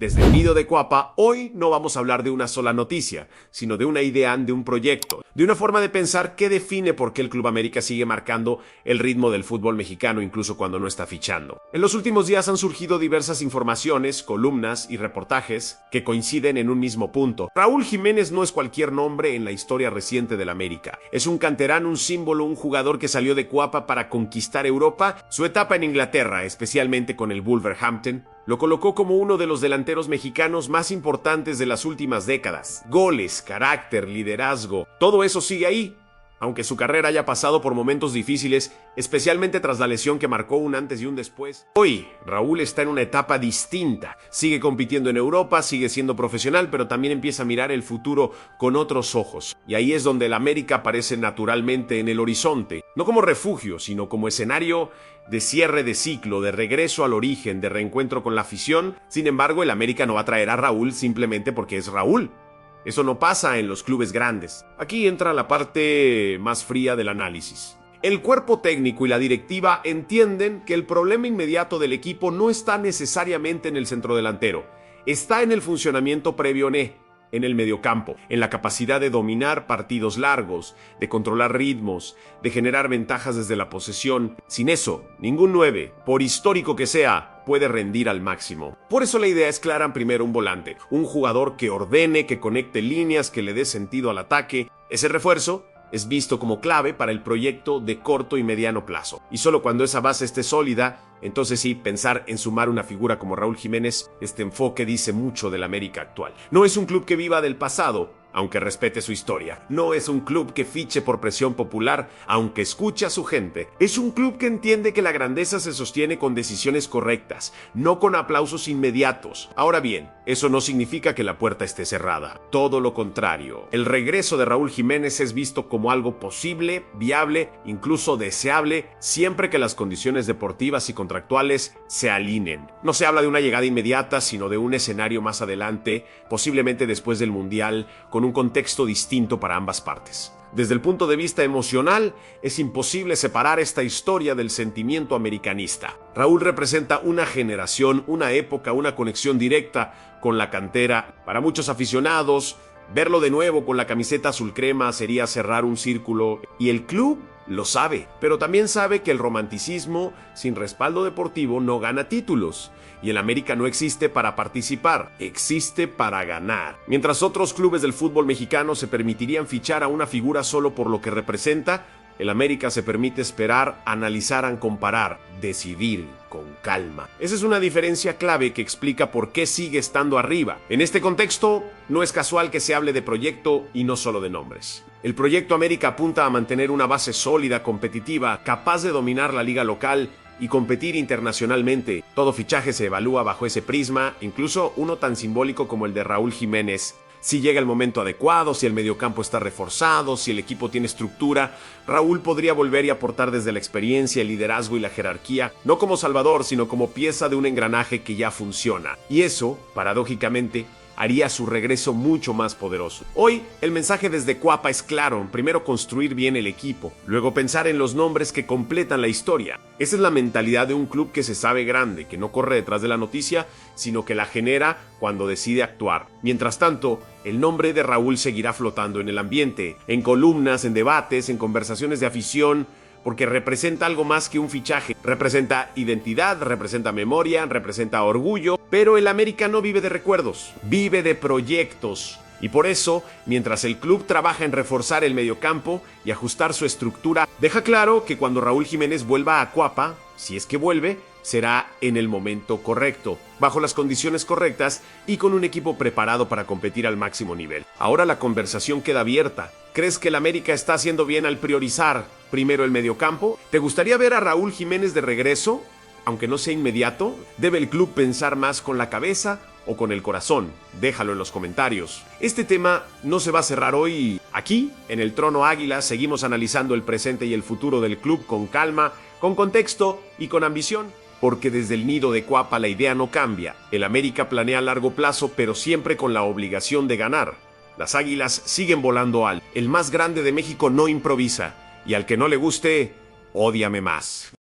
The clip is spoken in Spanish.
Desde el nido de Cuapa, hoy no vamos a hablar de una sola noticia, sino de una idea, de un proyecto, de una forma de pensar que define por qué el Club América sigue marcando el ritmo del fútbol mexicano incluso cuando no está fichando. En los últimos días han surgido diversas informaciones, columnas y reportajes que coinciden en un mismo punto. Raúl Jiménez no es cualquier nombre en la historia reciente del América. Es un canterano, un símbolo, un jugador que salió de Cuapa para conquistar Europa. Su etapa en Inglaterra, especialmente con el Wolverhampton, lo colocó como uno de los delanteros mexicanos más importantes de las últimas décadas. Goles, carácter, liderazgo, todo eso sigue ahí, aunque su carrera haya pasado por momentos difíciles, especialmente tras la lesión que marcó un antes y un después. Hoy, Raúl está en una etapa distinta. Sigue compitiendo en Europa, sigue siendo profesional, pero también empieza a mirar el futuro con otros ojos. Y ahí es donde el América aparece naturalmente en el horizonte, no como refugio, sino como escenario de cierre de ciclo, de regreso al origen, de reencuentro con la afición. Sin embargo, el América no va a traer a Raúl simplemente porque es Raúl. Eso no pasa en los clubes grandes. Aquí entra la parte más fría del análisis. El cuerpo técnico y la directiva entienden que el problema inmediato del equipo no está necesariamente en el centrodelantero, está en el funcionamiento previo en el mediocampo, en la capacidad de dominar partidos largos, de controlar ritmos, de generar ventajas desde la posesión. Sin eso, ningún 9, por histórico que sea, puede rendir al máximo. Por eso la idea es clara: primero un volante, un jugador que ordene, que conecte líneas, que le dé sentido al ataque. Ese refuerzo es visto como clave para el proyecto de corto y mediano plazo. Y solo cuando esa base esté sólida, entonces sí, pensar en sumar una figura como Raúl Jiménez. Este enfoque dice mucho del América actual. No es un club que viva del pasado, aunque respete su historia. No es un club que fiche por presión popular, aunque escuche a su gente. Es un club que entiende que la grandeza se sostiene con decisiones correctas, no con aplausos inmediatos. Ahora bien, eso no significa que la puerta esté cerrada. Todo lo contrario. El regreso de Raúl Jiménez es visto como algo posible, viable, incluso deseable, siempre que las condiciones deportivas y contractuales se alineen. No se habla de una llegada inmediata, sino de un escenario más adelante, posiblemente después del Mundial, con un contexto distinto para ambas partes. Desde el punto de vista emocional, es imposible separar esta historia del sentimiento americanista. Raúl representa una generación, una época, una conexión directa con la cantera. Para muchos aficionados, verlo de nuevo con la camiseta azul crema sería cerrar un círculo, y el club lo sabe, pero también sabe que el romanticismo sin respaldo deportivo no gana títulos, y el América no existe para participar, existe para ganar. Mientras otros clubes del fútbol mexicano se permitirían fichar a una figura solo por lo que representa, el América se permite esperar, analizar, comparar, decidir con calma. Esa es una diferencia clave que explica por qué sigue estando arriba. En este contexto, no es casual que se hable de proyecto y no solo de nombres. El proyecto América apunta a mantener una base sólida, competitiva, capaz de dominar la liga local y competir internacionalmente. Todo fichaje se evalúa bajo ese prisma, incluso uno tan simbólico como el de Raúl Jiménez. Si llega el momento adecuado, si el mediocampo está reforzado, si el equipo tiene estructura, Raúl podría volver y aportar desde la experiencia, el liderazgo y la jerarquía, no como salvador, sino como pieza de un engranaje que ya funciona. Y eso, paradójicamente, haría su regreso mucho más poderoso. Hoy, el mensaje desde Cuapa es claro: primero construir bien el equipo, luego pensar en los nombres que completan la historia. Esa es la mentalidad de un club que se sabe grande, que no corre detrás de la noticia, sino que la genera cuando decide actuar. Mientras tanto, el nombre de Raúl seguirá flotando en el ambiente, en columnas, en debates, en conversaciones de afición, porque representa algo más que un fichaje. Representa identidad, representa memoria, representa orgullo, pero el América no vive de recuerdos, vive de proyectos. Y por eso, mientras el club trabaja en reforzar el mediocampo y ajustar su estructura, deja claro que cuando Raúl Jiménez vuelva a Cuapa, si es que vuelve, será en el momento correcto, bajo las condiciones correctas y con un equipo preparado para competir al máximo nivel. Ahora la conversación queda abierta. ¿Crees que el América está haciendo bien al priorizar primero el mediocampo? ¿Te gustaría ver a Raúl Jiménez de regreso? Aunque no sea inmediato, ¿debe el club pensar más con la cabeza o con el corazón? Déjalo en los comentarios. Este tema no se va a cerrar hoy. Aquí, en el Trono Águila, seguimos analizando el presente y el futuro del club con calma, con contexto y con ambición. Porque desde el nido de Cuapa la idea no cambia. El América planea a largo plazo, pero siempre con la obligación de ganar. Las Águilas siguen volando alto. El más grande de México no improvisa. Y al que no le guste, ódiame más.